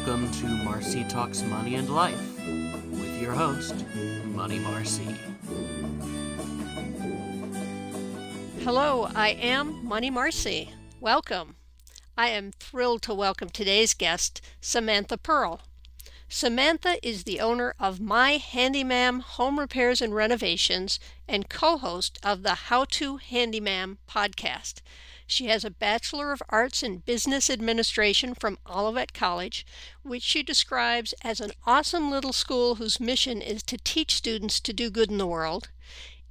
Welcome to Marci Talks Money and Life with your host, Money Marci. Hello, I am Money Marci. Welcome. I am thrilled to welcome today's guest, Samantha Pearl. Samantha is the owner of My HandyMa'am Home Repairs and Renovations and co-host of the How to HandyMa'am podcast. She has a Bachelor of Arts in Business Administration from Olivet College, which she describes as an awesome little school whose mission is to teach students to do good in the world,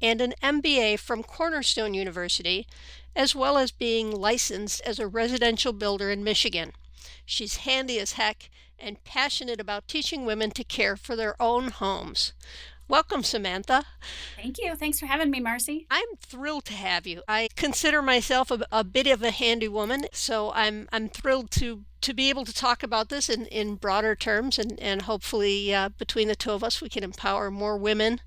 and an MBA from Cornerstone University, as well as being licensed as a residential builder in Michigan. She's handy as heck and passionate about teaching women to care for their own homes. Welcome, Samantha. Thank you. Thanks for having me, Marci. I'm thrilled to have you. I consider myself a bit of a handy woman, so I'm thrilled to be able to talk about this in broader terms, and hopefully between the two of us we can empower more women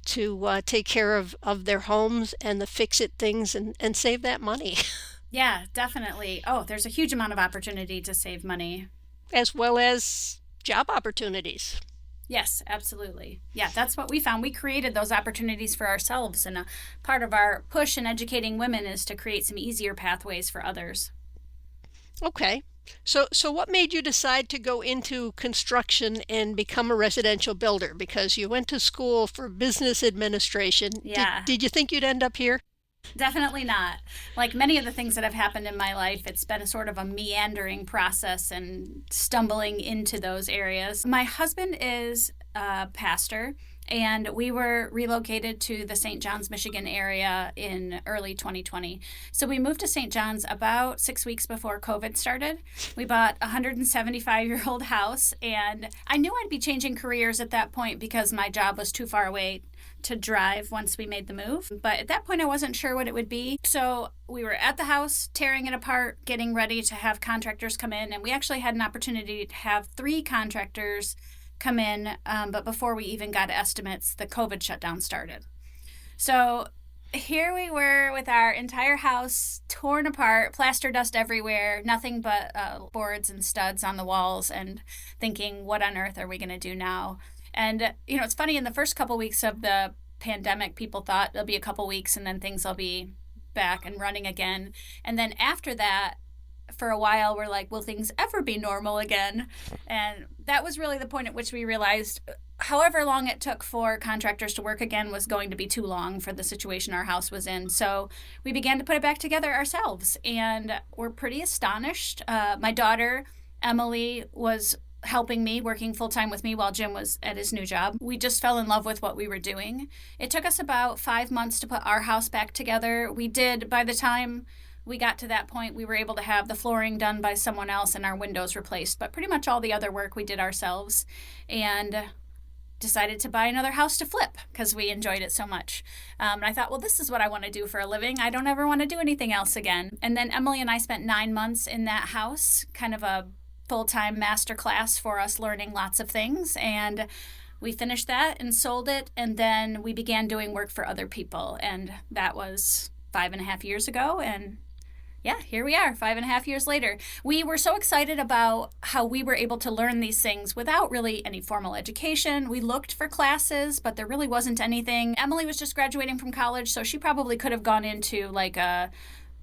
to take care of their homes and the fix-it things and save that money. Yeah, definitely. Oh, there's a huge amount of opportunity to save money. As well as job opportunities. Yes, absolutely. Yeah, that's what we found. We created those opportunities for ourselves, and a part of our push in educating women is to create some easier pathways for others. Okay. So what made you decide to go into construction and become a residential builder? Because you went to school for business administration. Yeah. Did you think you'd end up here? Definitely not. Like many of the things that have happened in my life, it's been a sort of a meandering process and stumbling into those areas. My husband is a pastor, and we were relocated to the St. John's, Michigan area in early 2020. So we moved to St. John's about 6 weeks before COVID started. We bought a 175-year-old house, and I knew I'd be changing careers at that point because my job was too far away to drive once we made the move. But at that point, I wasn't sure what it would be. So we were at the house, tearing it apart, getting ready to have contractors come in. And we actually had an opportunity to have 3 contractors come in. But before we even got estimates, the COVID shutdown started. So here we were with our entire house torn apart, plaster dust everywhere, nothing but boards and studs on the walls, and thinking, what on earth are we going to do now? And, it's funny, in the first couple weeks of the pandemic, people thought it'll be a couple weeks and then things will be back and running again. And then after that, for a while, we're like, will things ever be normal again? And that was really the point at which we realized however long it took for contractors to work again was going to be too long for the situation our house was in. So we began to put it back together ourselves, and we're pretty astonished. My daughter, Emily, was helping me, working full-time with me while Jim was at his new job. We just fell in love with what we were doing. It took us about 5 months to put our house back together. By the time we got to that point, we were able to have the flooring done by someone else and our windows replaced. But pretty much all the other work we did ourselves, and decided to buy another house to flip because we enjoyed it so much. And I thought, well, this is what I want to do for a living. I don't ever want to do anything else again. And then Emily and I spent 9 months in that house, kind of a full-time master class for us, learning lots of things, and we finished that and sold it, and then we began doing work for other people, and that was 5.5 years ago, and yeah, here we are 5.5 years later. We were so excited about how we were able to learn these things without really any formal education. We looked for classes, but there really wasn't anything. Emily was just graduating from college, so she probably could have gone into like a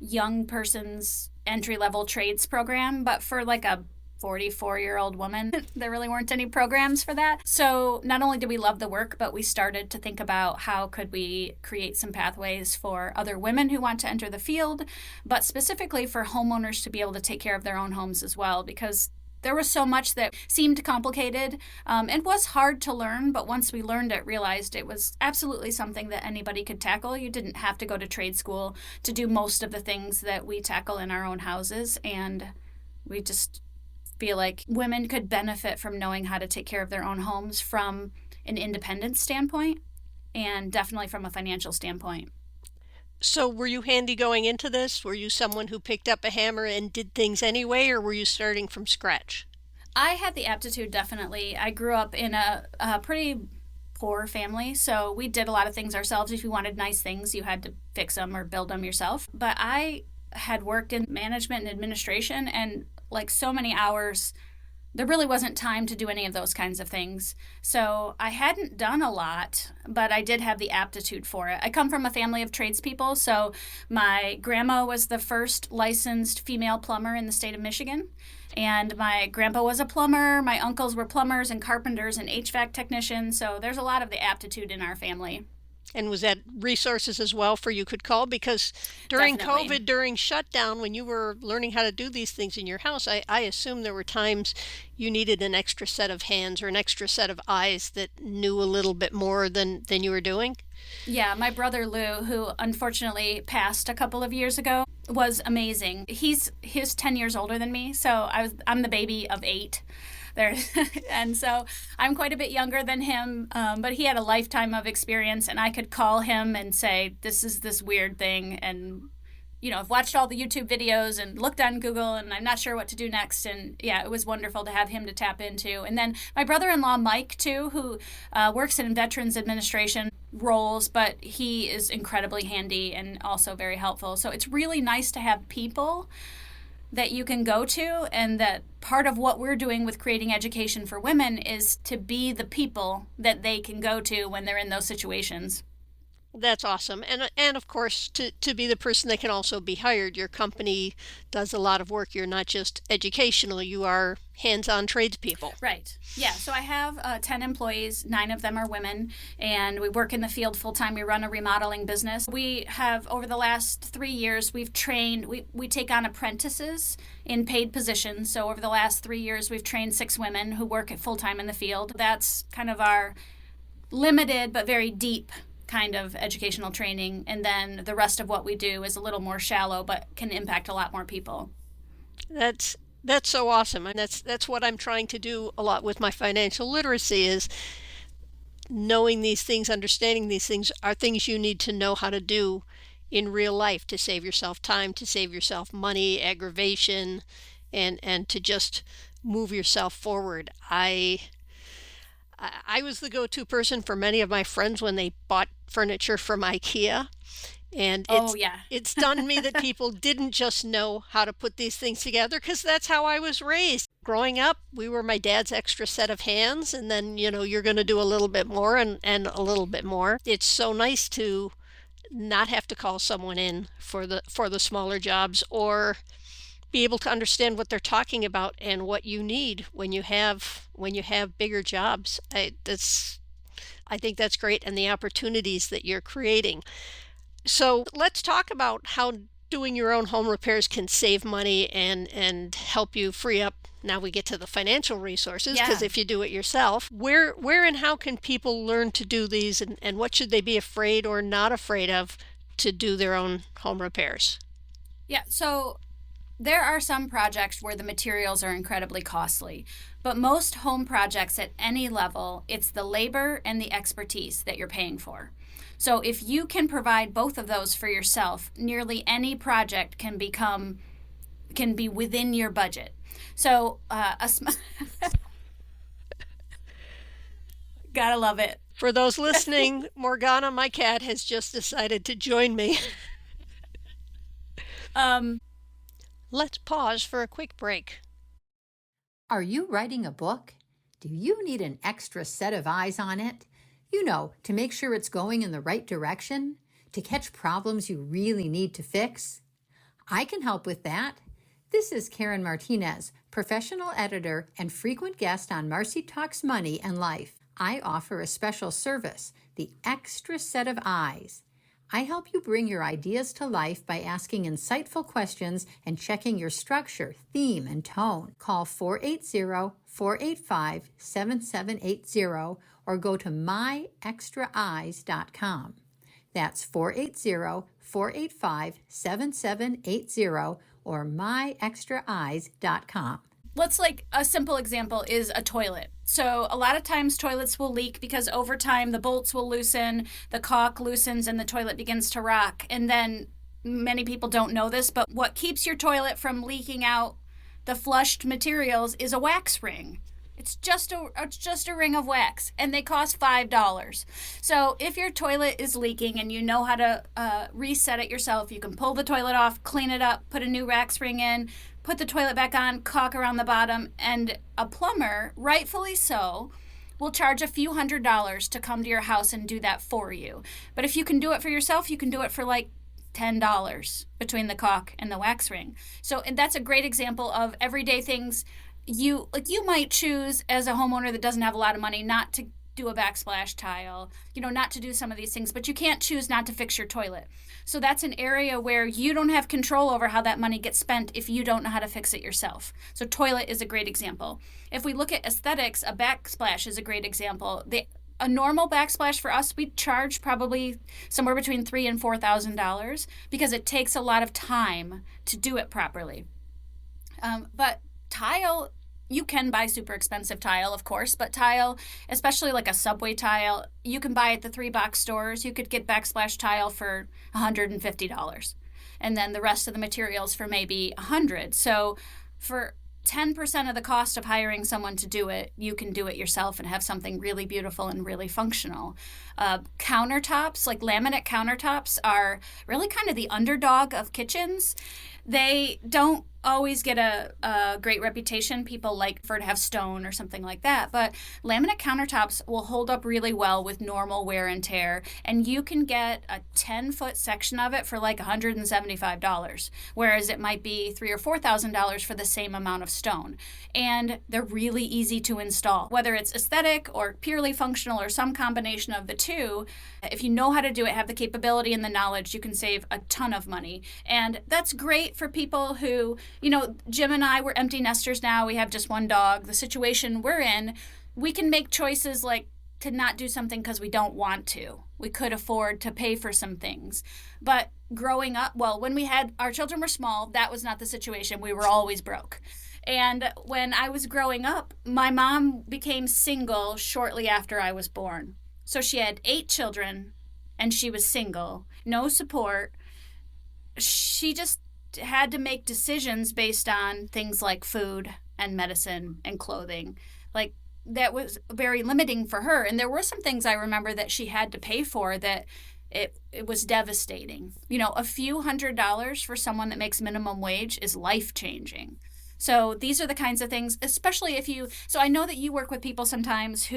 young person's entry-level trades program, but for like a 44-year-old woman, there really weren't any programs for that. So not only did we love the work, but we started to think about how could we create some pathways for other women who want to enter the field, but specifically for homeowners to be able to take care of their own homes as well, because there was so much that seemed complicated and was hard to learn, but once we learned it, realized it was absolutely something that anybody could tackle. You didn't have to go to trade school to do most of the things that we tackle in our own houses, and we just feel like women could benefit from knowing how to take care of their own homes from an independence standpoint, and definitely from a financial standpoint. So were you handy going into this? Were you someone who picked up a hammer and did things anyway, or were you starting from scratch? I had the aptitude, definitely. I grew up in a pretty poor family, so we did a lot of things ourselves. If you wanted nice things, you had to fix them or build them yourself. But I had worked in management and administration, and like so many hours there really wasn't time to do any of those kinds of things. So I hadn't done a lot, but I did have the aptitude for it. I come from a family of tradespeople, so my grandma was the first licensed female plumber in the state of Michigan. And my grandpa was a plumber, my uncles were plumbers and carpenters and HVAC technicians, so there's a lot of the aptitude in our family. And was that resources as well for you could call? Because during Definitely. COVID, during shutdown, when you were learning how to do these things in your house, I assume there were times you needed an extra set of hands or an extra set of eyes that knew a little bit more than you were doing. Yeah, my brother Lou, who unfortunately passed a couple of years ago, was amazing. He's 10 years older than me, so I'm the baby of 8. There, and so I'm quite a bit younger than him, but he had a lifetime of experience, and I could call him and say, this is this weird thing, and I've watched all the YouTube videos and looked on Google, and I'm not sure what to do next. And yeah, it was wonderful to have him to tap into. And then my brother-in-law, Mike, too, who works in Veterans Administration roles, but he is incredibly handy and also very helpful. So it's really nice to have people that you can go to, and that part of what we're doing with creating education for women is to be the people that they can go to when they're in those situations. That's awesome. And of course, to be the person that can also be hired. Your company does a lot of work. You're not just educational, you are hands-on tradespeople. Right. Yeah. So I have 10 employees. 9 of them are women, and we work in the field full-time. We run a remodeling business. We have, over the last 3 years, we've trained, we take on apprentices in paid positions. So over the last 3 years, we've trained 6 women who work at full-time in the field. That's kind of our limited but very deep kind of educational training, and then the rest of what we do is a little more shallow but can impact a lot more people. That's so awesome. And that's what I'm trying to do a lot with my financial literacy, is knowing these things, understanding these things are things you need to know how to do in real life to save yourself time, to save yourself money, aggravation, and to just move yourself forward. I was the go-to person for many of my friends when they bought furniture from IKEA. And it's stunned me that people didn't just know how to put these things together, because that's how I was raised. Growing up, we were my dad's extra set of hands, and then, you're going to do a little bit more and a little bit more. It's so nice to not have to call someone in for the smaller jobs, or be able to understand what they're talking about and what you need when you have bigger jobs. I think that's great, and the opportunities that you're creating. So let's talk about how doing your own home repairs can save money and help you free up. Now we get to the financial resources, because if you do it yourself, where and how can people learn to do these, and what should they be afraid or not afraid of to do their own home repairs? Yeah, so there are some projects where the materials are incredibly costly, but most home projects at any level, it's the labor and the expertise that you're paying for. So if you can provide both of those for yourself, nearly any project can be within your budget. So gotta love it. For those listening, Morgana, my cat, has just decided to join me. Let's pause for a quick break. Are you writing a book? Do you need an extra set of eyes on it? To make sure it's going in the right direction, to catch problems you really need to fix? I can help with that. This is Karen Martinez, professional editor and frequent guest on Marci Talks Money and Life. I offer a special service, the extra set of eyes. I help you bring your ideas to life by asking insightful questions and checking your structure, theme, and tone. Call 480-485-7780 or go to myextraeyes.com. That's 480-485-7780 or myextraeyes.com. A simple example is a toilet. So a lot of times toilets will leak because over time the bolts will loosen, the caulk loosens, and the toilet begins to rock. And then many people don't know this, but what keeps your toilet from leaking out the flushed materials is a wax ring. It's just a ring of wax, and they cost $5. So if your toilet is leaking and you know how to reset it yourself, you can pull the toilet off, clean it up, put a new wax ring in, put the toilet back on, caulk around the bottom, and a plumber, rightfully so, will charge a few $100s to come to your house and do that for you. But if you can do it for yourself, you can do it for like $10 between the caulk and the wax ring. So and that's a great example of everyday things. You might choose as a homeowner that doesn't have a lot of money not to do a backsplash tile, not to do some of these things, but you can't choose not to fix your toilet. So that's an area where you don't have control over how that money gets spent if you don't know how to fix it yourself. So toilet is a great example. If we look at aesthetics, a backsplash is a great example. A normal backsplash for us, we charge probably somewhere between $3,000 and $4,000 because it takes a lot of time to do it properly. But tile, you can buy super expensive tile, of course, but tile, especially like a subway tile, you can buy at the 3-box stores. You could get backsplash tile for $150, and then the rest of the materials for maybe $100. So for 10% of the cost of hiring someone to do it, you can do it yourself and have something really beautiful and really functional. Countertops, like laminate countertops, are really kind of the underdog of kitchens. They don't always get a great reputation. People like for to have stone or something like that, but laminate countertops will hold up really well with normal wear and tear, and you can get a 10-foot section of it for like $175, whereas it might be $3,000 or $4,000 for the same amount of stone. And they're really easy to install, whether it's aesthetic or purely functional or some combination of the two. If you know how to do it, have the capability and the knowledge, you can save a ton of money. And that's great for people who, Jim and I, we're empty nesters now. We have just one dog. The situation we're in, we can make choices like to not do something because we don't want to. We could afford to pay for some things. But growing up, when we had our children were small, that was not the situation. We were always broke. And when I was growing up, my mom became single shortly after I was born. So she had 8 children and she was single, no support. She just had to make decisions based on things like food and medicine and clothing. Like that was very limiting for her. And there were some things I remember that she had to pay for that it was devastating. A few $100s for someone that makes minimum wage is life-changing. So these are the kinds of things, especially so I know that you work with people sometimes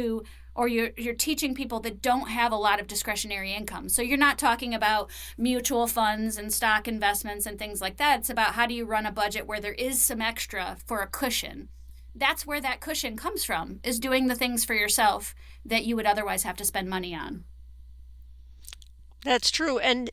or you're teaching people that don't have a lot of discretionary income. So you're not talking about mutual funds and stock investments and things like that. It's about how do you run a budget where there is some extra for a cushion. That's where that cushion comes from, is doing the things for yourself that you would otherwise have to spend money on. That's true. And,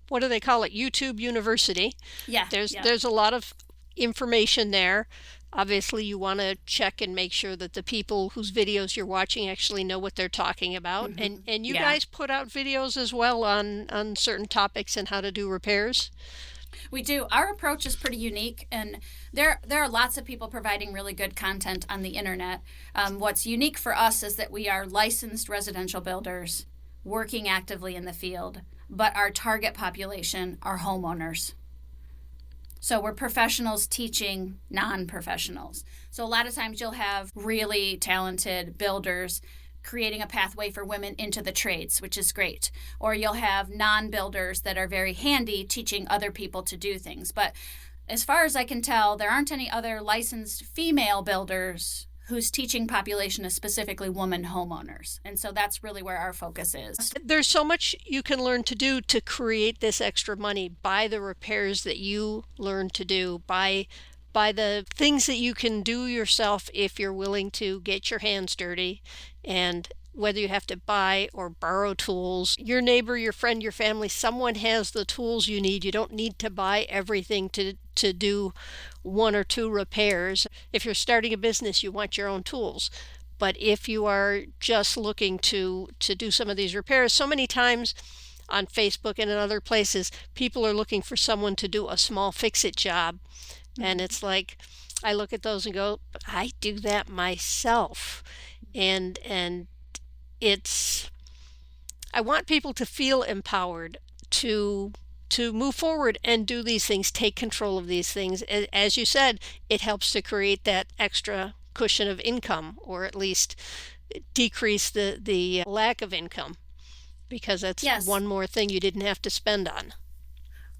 what do they call it? YouTube University. Yeah. There's a lot of information there. Obviously, you want to check and make sure that the people whose videos you're watching actually know what they're talking about. Mm-hmm. And you guys put out videos as well on certain topics and how to do repairs? We do. Our approach is pretty unique, and there are lots of people providing really good content on the internet. What's unique for us is that we are licensed residential builders working actively in the field, but our target population are homeowners. So we're professionals teaching non-professionals. So a lot of times you'll have really talented builders creating a pathway for women into the trades, which is great. Or you'll have non-builders that are very handy teaching other people to do things. But as far as I can tell, there aren't any other licensed female builders whose teaching population is specifically woman homeowners. And so that's really where our focus is. There's so much you can learn to do to create this extra money by the repairs that you learn to do, by the things that you can do yourself if you're willing to get your hands dirty, and whether you have to buy or borrow tools. Your neighbor, your friend, your family, someone has the tools you need. You don't need to buy everything to do 1 or 2 repairs. If you're starting a business, you want your own tools. But if you are just looking to do some of these repairs, so many times on Facebook and in other places, people are looking for someone to do a small fix-it job. And it's like, I look at those and go, I do that myself. And I want people to feel empowered to move forward and do these things, take control of these things. As you said, it helps to create that extra cushion of income, or at least decrease the lack of income, because that's Yes. one more thing you didn't have to spend on.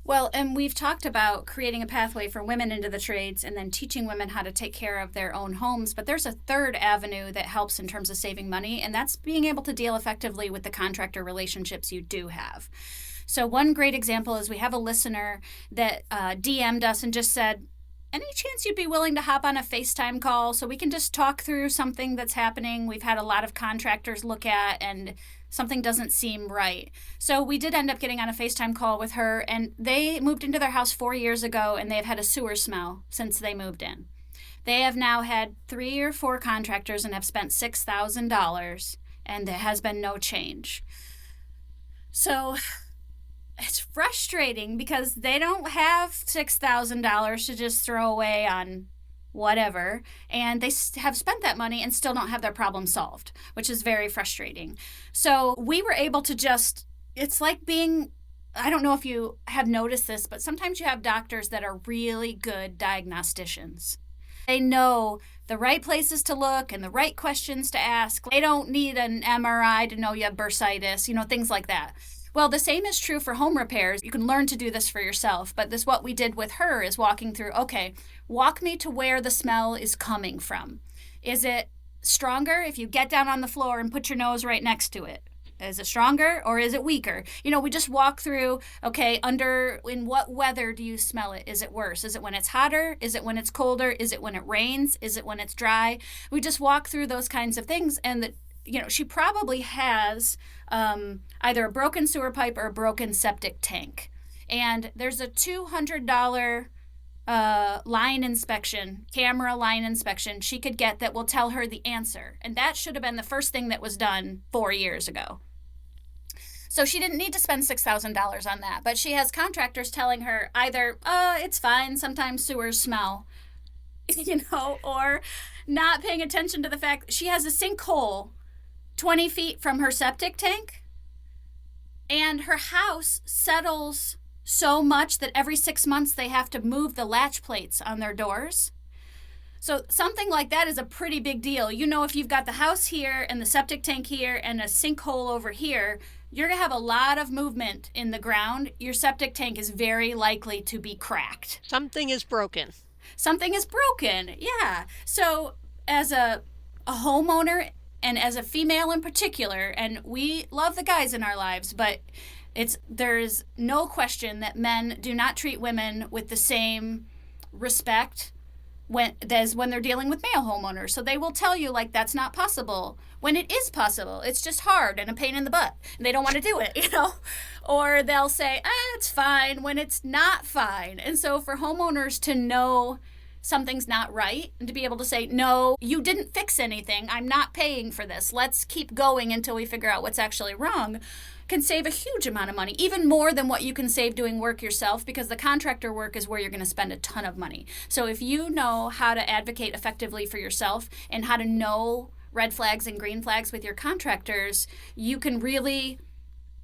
Well, and we've talked about creating a pathway for women into the trades and then teaching women how to take care of their own homes. But there's a third avenue that helps in terms of saving money, and that's being able to deal effectively with the contractor relationships you do have. So one great example is we have a listener that DM'd us and just said, any chance you'd be willing to hop on a FaceTime call so we can just talk through something that's happening? We've had a lot of contractors look at, and something doesn't seem right. So we did end up getting on a FaceTime call with her, and they moved into their house 4 years ago, and they've had a sewer smell since they moved in. They have now had 3 or 4 contractors and have spent $6,000, and there has been no change. So it's frustrating because they don't have $6,000 to just throw away on whatever, and they have spent that money and still don't have their problem solved, which is very frustrating. So we were able to just, it's like being, I don't know if you have noticed this, but sometimes you have doctors that are really good diagnosticians. They know the right places to look and the right questions to ask. They don't need an MRI to know you have bursitis, things like that. Well, the same is true for home repairs. You can learn to do this for yourself, but what we did with her is walking through, okay, walk me to where the smell is coming from. Is it stronger if you get down on the floor and put your nose right next to it? Is it stronger or is it weaker? We just walk through, okay, in what weather do you smell it? Is it worse? Is it when it's hotter? Is it when it's colder? Is it when it rains? Is it when it's dry? We just walk through those kinds of things, and she probably has either a broken sewer pipe or a broken septic tank. And there's a $200 camera line inspection she could get that will tell her the answer. And that should have been the first thing that was done 4 years ago. So she didn't need to spend $6,000 on that. But she has contractors telling her either, it's fine, sometimes sewers smell, or not paying attention to the fact that she has a sinkhole 20 feet from her septic tank, and her house settles so much that every 6 months they have to move the latch plates on their doors. So something like that is a pretty big deal. If you've got the house here and the septic tank here and a sinkhole over here, you're going to have a lot of movement in the ground. Your septic tank is very likely to be cracked. Something is broken. Something is broken, yeah. So as a homeowner, and as a female in particular, and we love the guys in our lives, but there's no question that men do not treat women with the same respect as when they're dealing with male homeowners. So they will tell you, that's not possible, when it is possible. It's just hard and a pain in the butt, and they don't want to do it, Or they'll say, it's fine, when it's not fine. And so for homeowners to know something's not right, and to be able to say, no, you didn't fix anything, I'm not paying for this, let's keep going until we figure out what's actually wrong, can save a huge amount of money, even more than what you can save doing work yourself, because the contractor work is where you're going to spend a ton of money. So if you know how to advocate effectively for yourself and how to know red flags and green flags with your contractors, you can really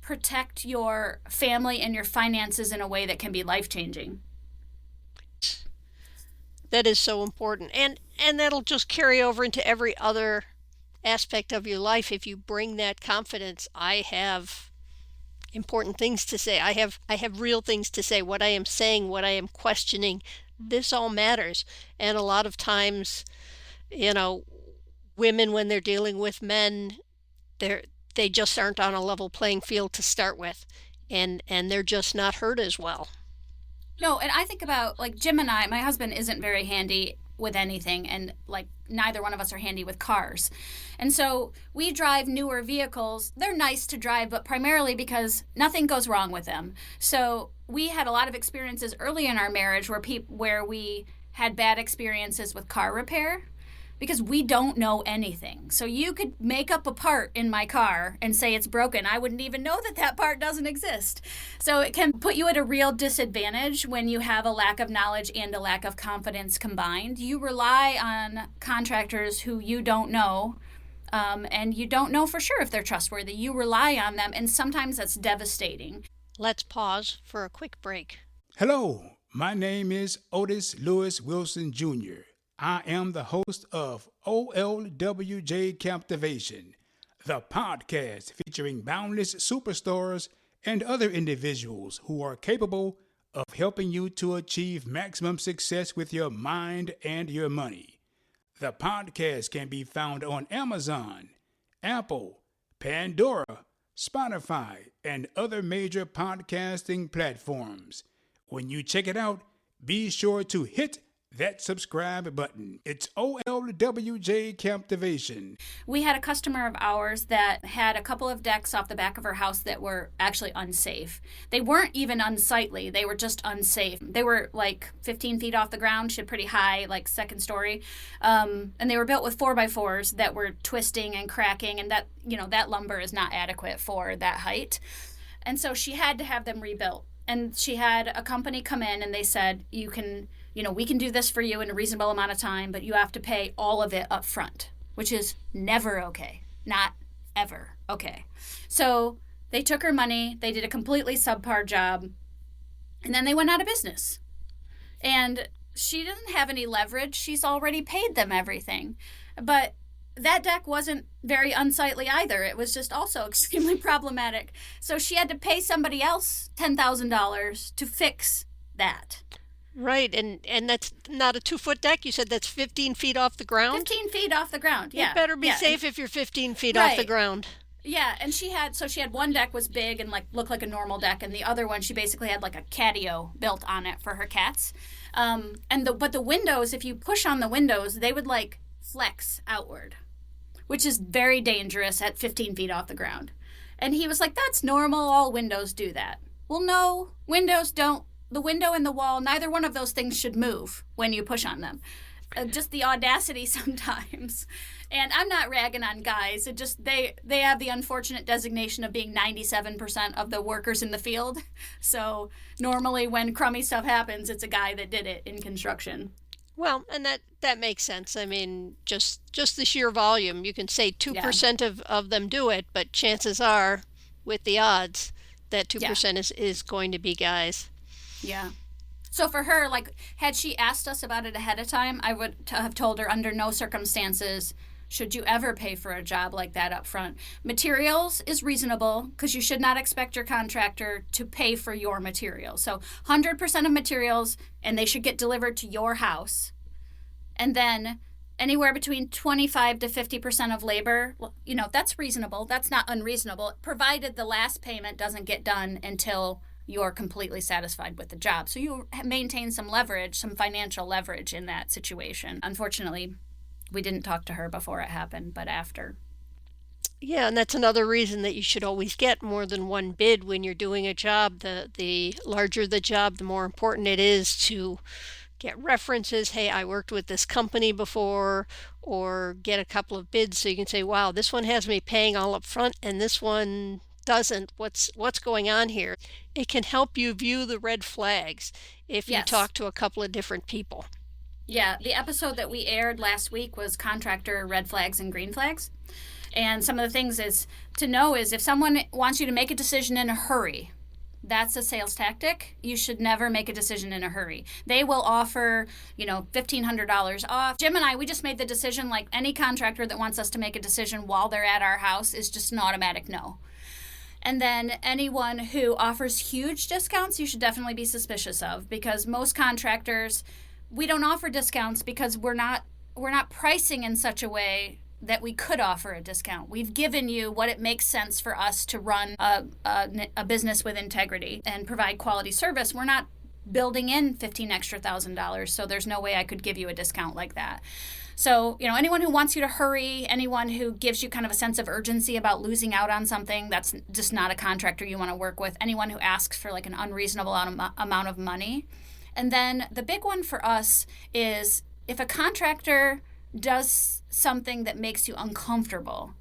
protect your family and your finances in a way that can be life-changing. That is so important. And that'll just carry over into every other aspect of your life. If you bring that confidence, I have important things to say. I have real things to say. What I am saying, what I am questioning, this all matters. And a lot of times, women, when they're dealing with men, they just aren't on a level playing field to start with. And they're just not heard as well. No, and I think about, Jim and I, my husband isn't very handy with anything, and, neither one of us are handy with cars. And so we drive newer vehicles. They're nice to drive, but primarily because nothing goes wrong with them. So we had a lot of experiences early in our marriage where we had bad experiences with car repair, because we don't know anything. So you could make up a part in my car and say it's broken. I wouldn't even know that part doesn't exist. So it can put you at a real disadvantage when you have a lack of knowledge and a lack of confidence combined. You rely on contractors who you don't know, and you don't know for sure if they're trustworthy. You rely on them, and sometimes that's devastating. Let's pause for a quick break. Hello, my name is Otis Lewis Wilson Jr. I am the host of OLWJ Captivation, the podcast featuring boundless superstars and other individuals who are capable of helping you to achieve maximum success with your mind and your money. The podcast can be found on Amazon, Apple, Pandora, Spotify, and other major podcasting platforms. When you check it out, be sure to hit that subscribe button. It's OLWJ Captivation. We had a customer of ours that had a couple of decks off the back of her house that were actually unsafe. They weren't even unsightly. They were just unsafe. They were like 15 feet off the ground. She had pretty high, like second story. And they were built with 4x4s that were twisting and cracking. And that lumber is not adequate for that height. And so she had to have them rebuilt. And she had a company come in and they said, we can do this for you in a reasonable amount of time, but you have to pay all of it up front, which is never okay. Not ever okay. So they took her money, they did a completely subpar job, and then they went out of business. And she doesn't have any leverage. She's already paid them everything. But that deck wasn't very unsightly either. It was just also extremely problematic. So she had to pay somebody else $10,000 to fix that. Right, and that's not a 2-foot deck. You said that's 15 feet off the ground? 15 feet off the ground, yeah. You better be safe if you're 15 feet off the ground. Yeah, and she had one deck was big and looked like a normal deck, and the other one she basically had like a catio built on it for her cats. But the windows, if you push on the windows, they would flex outward, which is very dangerous at 15 feet off the ground. And he was like, that's normal, all windows do that. Well, no, windows don't. The window and the wall, neither one of those things should move when you push on them. Just the audacity sometimes. And I'm not ragging on guys. It just they have the unfortunate designation of being 97% of the workers in the field. So normally when crummy stuff happens, it's a guy that did it in construction. Well, and that makes sense. I mean, just the sheer volume. You can say 2% of them do it, but chances are, with the odds, that 2% is going to be guys. Yeah. So for her, had she asked us about it ahead of time, I would have told her under no circumstances should you ever pay for a job like that up front. Materials is reasonable because you should not expect your contractor to pay for your materials. So 100% of materials, and they should get delivered to your house. And then anywhere between 25 to 50% of labor, that's reasonable. That's not unreasonable, provided the last payment doesn't get done until you're completely satisfied with the job. So you maintain some leverage, some financial leverage in that situation. Unfortunately, we didn't talk to her before it happened, but after. Yeah, and that's another reason that you should always get more than one bid when you're doing a job. The larger the job, the more important it is to get references. Hey, I worked with this company before, or get a couple of bids so you can say, wow, this one has me paying all up front and this one doesn't. What's going on here? It can help you view the red flags if you talk to a couple of different people. Yeah, the episode that we aired last week was contractor red flags and green flags. And some of the things is to know is if someone wants you to make a decision in a hurry, that's a sales tactic. You should never make a decision in a hurry. They will offer, $1,500 off. Jim and I, we just made the decision, any contractor that wants us to make a decision while they're at our house is just an automatic no. And then anyone who offers huge discounts, you should definitely be suspicious of, because most contractors, we don't offer discounts because we're not pricing in such a way that we could offer a discount. We've given you what it makes sense for us to run a business with integrity and provide quality service. We're not building in $15,000 extra, so there's no way I could give you a discount like that. So, anyone who wants you to hurry, anyone who gives you kind of a sense of urgency about losing out on something, that's just not a contractor you want to work with. Anyone who asks for an unreasonable amount of money. And then the big one for us is if a contractor does something that makes you uncomfortable,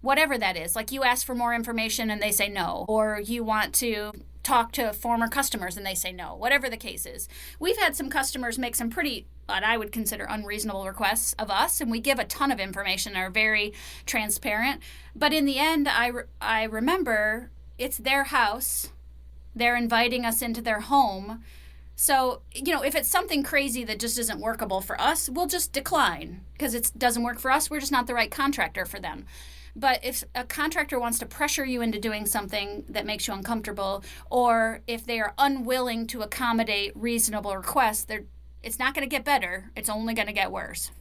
whatever that is, you ask for more information and they say no, or you want to talk to former customers and they say no, whatever the case is. We've had some customers make some pretty, what I would consider unreasonable requests of us, and we give a ton of information and are very transparent. But in the end, I remember it's their house. They're inviting us into their home. So, if it's something crazy that just isn't workable for us, we'll just decline because it doesn't work for us. We're just not the right contractor for them. But if a contractor wants to pressure you into doing something that makes you uncomfortable, or if they are unwilling to accommodate reasonable requests, it's not going to get better. It's only going to get worse.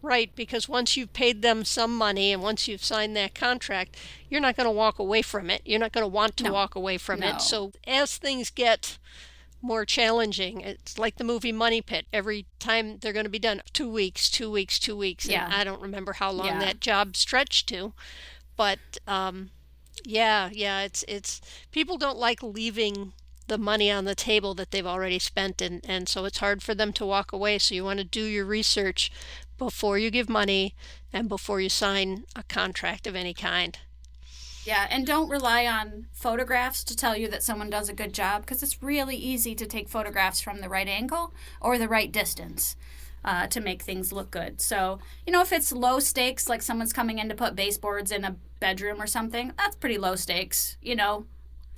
Right, because once you've paid them some money and once you've signed that contract, you're not going to walk away from it. You're not going to want to walk away from it. So as things get more challenging, it's like the movie Money Pit. Every time they're going to be done, 2 weeks, 2 weeks, 2 weeks. And I don't remember how long that job stretched to. But it's people don't like leaving the money on the table that they've already spent, and so it's hard for them to walk away. So you want to do your research before you give money and before you sign a contract of any kind. Yeah, and don't rely on photographs to tell you that someone does a good job, because it's really easy to take photographs from the right angle or the right distance to make things look good. So, if it's low stakes, like someone's coming in to put baseboards in a bedroom or something, that's pretty low stakes.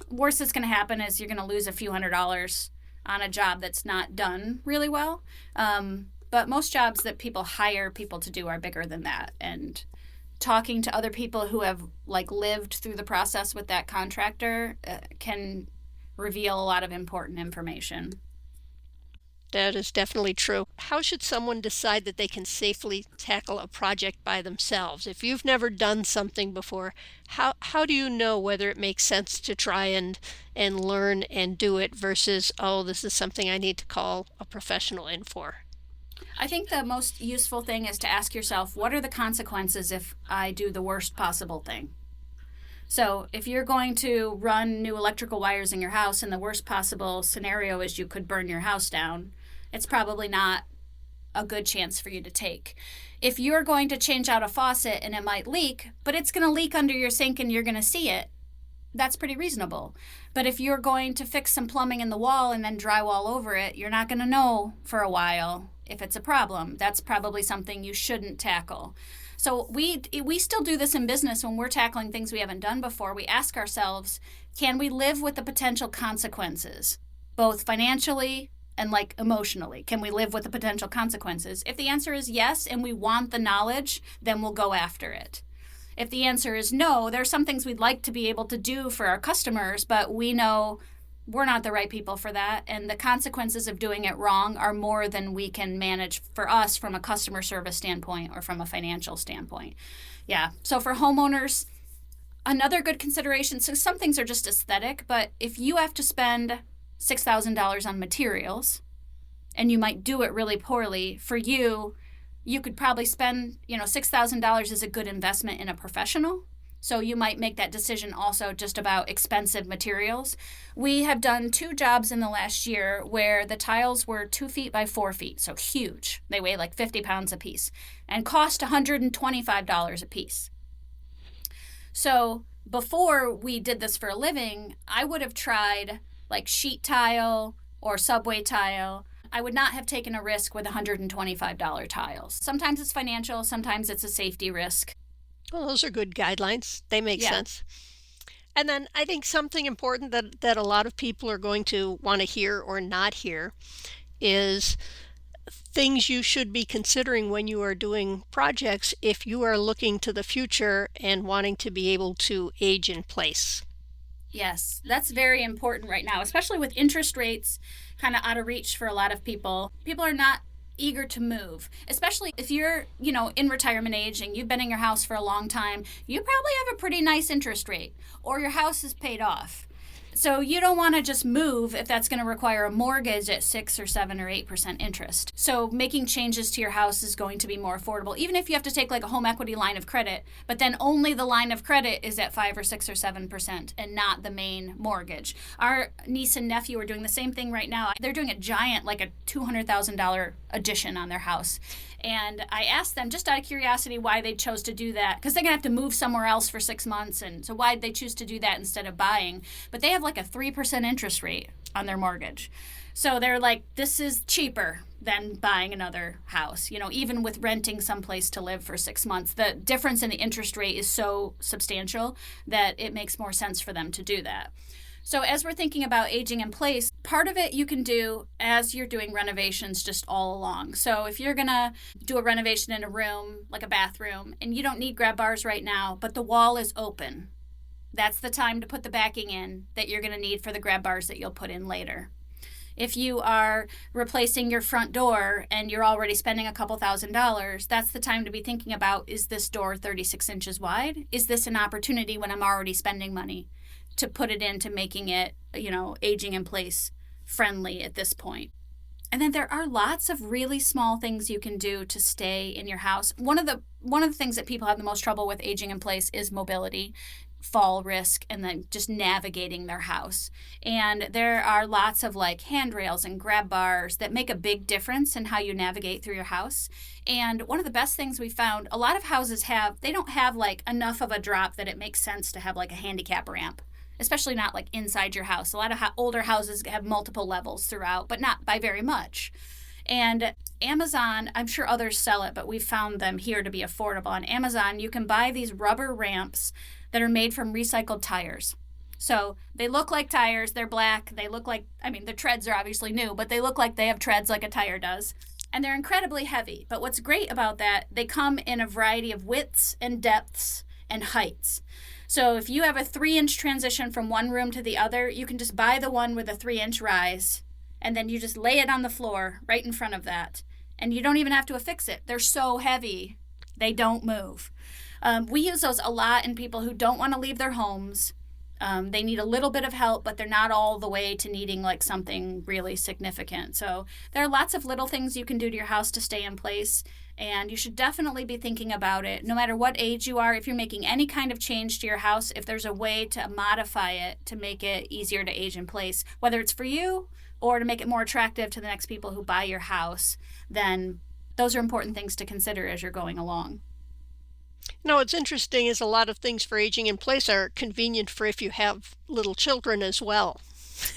Worst that's going to happen is you're going to lose a few $100s on a job that's not done really well. But most jobs that people hire people to do are bigger than that. And talking to other people who have lived through the process with that contractor can reveal a lot of important information. That is definitely true. How should someone decide that they can safely tackle a project by themselves? If you've never done something before, how do you know whether it makes sense to try and learn and do it versus, this is something I need to call a professional in for? I think the most useful thing is to ask yourself, what are the consequences if I do the worst possible thing? So if you're going to run new electrical wires in your house and the worst possible scenario is you could burn your house down, it's probably not a good chance for you to take. If you're going to change out a faucet and it might leak, but it's going to leak under your sink and you're going to see it, that's pretty reasonable. But if you're going to fix some plumbing in the wall and then drywall over it, you're not going to know for a while if it's a problem. That's probably something you shouldn't tackle. So we still do this in business when we're tackling things we haven't done before. We ask ourselves, can we live with the potential consequences, both financially and emotionally? Can we live with the potential consequences? If the answer is yes and we want the knowledge, then we'll go after it. If the answer is no, there are some things we'd like to be able to do for our customers, but we know we're not the right people for that, and the consequences of doing it wrong are more than we can manage for us from a customer service standpoint or from a financial standpoint. Yeah, so for homeowners, another good consideration, so some things are just aesthetic, but if you have to spend $6,000 on materials, and you might do it really poorly, for you could probably spend, $6,000 is a good investment in a professional. So you might make that decision also just about expensive materials. We have done 2 jobs in the last year where the tiles were 2 feet by 4 feet, so huge. They weigh 50 pounds a piece and cost $125 a piece. So before we did this for a living, I would have tried sheet tile or subway tile. I would not have taken a risk with $125 tiles. Sometimes it's financial, sometimes it's a safety risk. Well, those are good guidelines. They make sense. And then I think something important that a lot of people are going to want to hear or not hear is things you should be considering when you are doing projects if you are looking to the future and wanting to be able to age in place. Yes, that's very important right now, especially with interest rates kind of out of reach for a lot of people. People are not eager to move, especially if you're, in retirement age and you've been in your house for a long time. You probably have a pretty nice interest rate, or your house is paid off. So you don't want to just move if that's going to require a mortgage at 6 or 7 or 8% interest. So making changes to your house is going to be more affordable, even if you have to take a home equity line of credit, but then only the line of credit is at 5 or 6 or 7% and not the main mortgage. Our niece and nephew are doing the same thing right now. They're doing a giant, a $200,000 addition on their house. And I asked them, just out of curiosity, why they chose to do that, because they're going to have to move somewhere else for 6 months. And so why did they choose to do that instead of buying? But they have a 3% interest rate on their mortgage. So they're this is cheaper than buying another house, even with renting someplace to live for 6 months. The difference in the interest rate is so substantial that it makes more sense for them to do that. So as we're thinking about aging in place, part of it you can do as you're doing renovations just all along. So if you're going to do a renovation in a room, like a bathroom, and you don't need grab bars right now, but the wall is open, that's the time to put the backing in that you're going to need for the grab bars that you'll put in later. If you are replacing your front door and you're already spending a couple $1,000s, that's the time to be thinking about, is this door 36 inches wide? Is this an opportunity when I'm already spending money to put it into making it, aging in place friendly at this point? And then there are lots of really small things you can do to stay in your house. One of the things that people have the most trouble with aging in place is mobility, fall risk, and then just navigating their house. And there are lots of like handrails and grab bars that make a big difference in how you navigate through your house. And one of the best things we found, a lot of houses they don't have like enough of a drop that it makes sense to have like a handicap ramp, especially not like inside your house. A lot of older houses have multiple levels throughout, but not by very much. And Amazon, I'm sure others sell it, but we've found them here to be affordable. On Amazon, you can buy these rubber ramps that are made from recycled tires. So they look like tires, they're black, they look like, the treads are obviously new, but they look like they have treads like a tire does. And they're incredibly heavy. But what's great about that, they come in a variety of widths and depths and heights. So if you have a 3-inch transition from one room to the other, you can just buy the one with a 3-inch rise, and then you just lay it on the floor right in front of that. And you don't even have to affix it. They're so heavy, they don't move. We use those a lot in people who don't want to leave their homes. They need a little bit of help, but they're not all the way to needing like something really significant. So there are lots of little things you can do to your house to stay in place, and you should definitely be thinking about it. No matter what age you are, if you're making any kind of change to your house, if there's a way to modify it to make it easier to age in place, whether it's for you or to make it more attractive to the next people who buy your house, then those are important things to consider as you're going along. What's interesting is a lot of things for aging in place are convenient for if you have little children as well.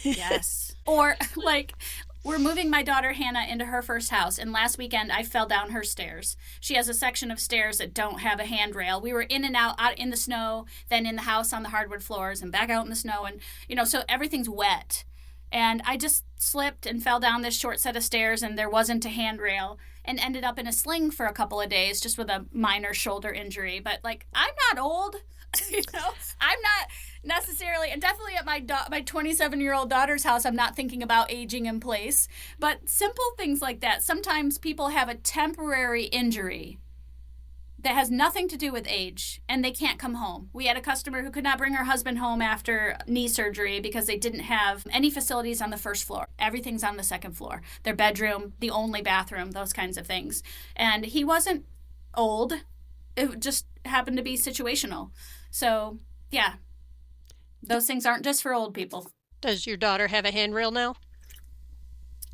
Yes. Or like, we're moving my daughter Hannah into her first house, and last weekend I fell down her stairs. She has a section of stairs that don't have a handrail. We were in and out in the snow, then in the house on the hardwood floors, and back out in the snow, and so everything's wet. And I just slipped and fell down this short set of stairs, and there wasn't a handrail, and ended up in a sling for a couple of days just with a minor shoulder injury. But like, I'm not old, I'm not necessarily, and definitely at my 27-year-old daughter's house, I'm not thinking about aging in place. But simple things like that. Sometimes people have a temporary injury that has nothing to do with age, and they can't come home. We had a customer who could not bring her husband home after knee surgery because they didn't have any facilities on the first floor. Everything's on the second floor. Their bedroom, the only bathroom, those kinds of things. And he wasn't old. It just happened to be situational. So, yeah, those things aren't just for old people. Does your daughter have a handrail now?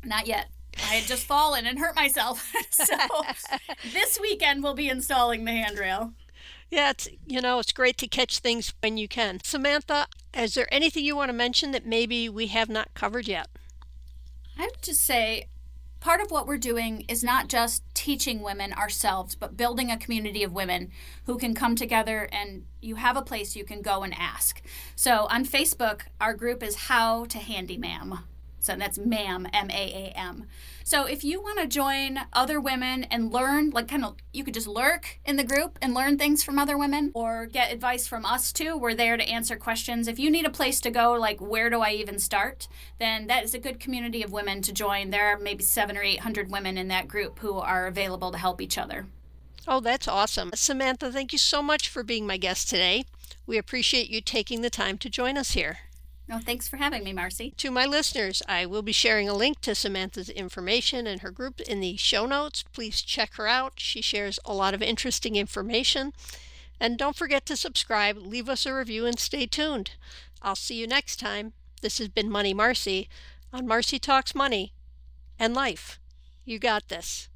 Not yet. I had just fallen and hurt myself. So this weekend we'll be installing the handrail. Yeah, it's great to catch things when you can. Samantha, is there anything you want to mention that maybe we have not covered yet? I would just say part of what we're doing is not just teaching women ourselves, but building a community of women who can come together, and you have a place you can go and ask. So on Facebook, our group is How to HandyMa'am. So that's ma'am, M-A-A-M. So if you want to join other women and learn, you could just lurk in the group and learn things from other women, or get advice from us too. We're there to answer questions. If you need a place to go, like where do I even start, then that is a good community of women to join. There are maybe 700 or 800 women in that group who are available to help each other. Oh, that's awesome. Samantha, thank you so much for being my guest today. We appreciate you taking the time to join us here. No, thanks for having me, Marci. To my listeners, I will be sharing a link to Samantha's information and her group in the show notes. Please check her out. She shares a lot of interesting information. And don't forget to subscribe, leave us a review, and stay tuned. I'll see you next time. This has been Money Marci on Marci Talks Money and Life. You got this.